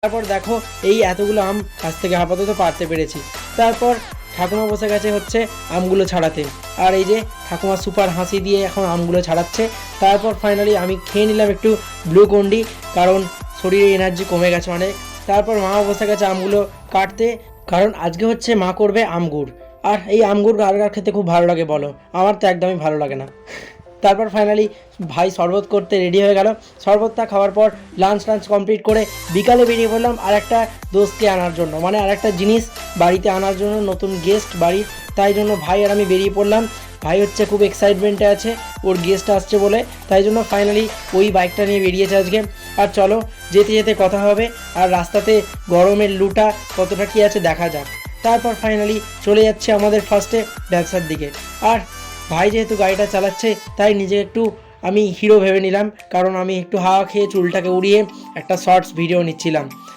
তারপর দেখো এই এতগুলো আম গাছ থেকে আপাতত পারতে পেরেছি। তারপর ঠাকুমা বসে গেছে হচ্ছে আমগুলো ছাড়াতে, আর এই যে ঠাকুমা সুপার হাসি দিয়ে এখন আমগুলো ছাড়াচ্ছে। তারপর ফাইনালি আমি খেয়ে নিলাম একটু গ্লুকন্ডি, কারণ শরীরে এনার্জি কমে গেছে অনেক। তারপর মাও বসে গেছে আমগুলো কাটতে, কারণ আজকে হচ্ছে মা করবে আমগুড়। আর এই আমগুড় কার কার খেতে খুব ভালো লাগে বলো? আমার তো একদমই ভালো লাগে না। তারপর ফাইনালি ভাই শরবত করতে রেডি হয়ে গেল। শরবতটা খাওয়ার পর লাঞ্চ কমপ্লিট করে বিকালে বেরিয়ে পড়লাম আর একটা দোস্তকে আনার জন্য, মানে আর একটা জিনিস বাড়িতে আনার জন্য, নতুন গেস্ট বাড়ির। তাই জন্য ভাই আর আমি বেরিয়ে পড়লাম। ভাই হচ্ছে খুব এক্সাইটমেন্টে আছে ওর গেস্ট আসছে বলে, তাই জন্য ফাইনালি ওই বাইকটা নিয়ে বেরিয়েছে আজকে। আর চলো যেতে যেতে কথা হবে, আর রাস্তাতে গরমের লুটা কতটা কী আছে দেখা যাক। তারপর ফাইনালি চলে যাচ্ছে আমাদের ফার্স্টে ব্যবসার দিকে। আর ভাই যেহেতু গাড়িটা চালাচ্ছে তাই নিজে একটু আমি হিরো ভেবে নিলাম, কারণ আমি একটু হাওয়া খেয়ে চুলটাকে উড়িয়ে একটা শর্টস ভিডিও নিচ্ছিলাম।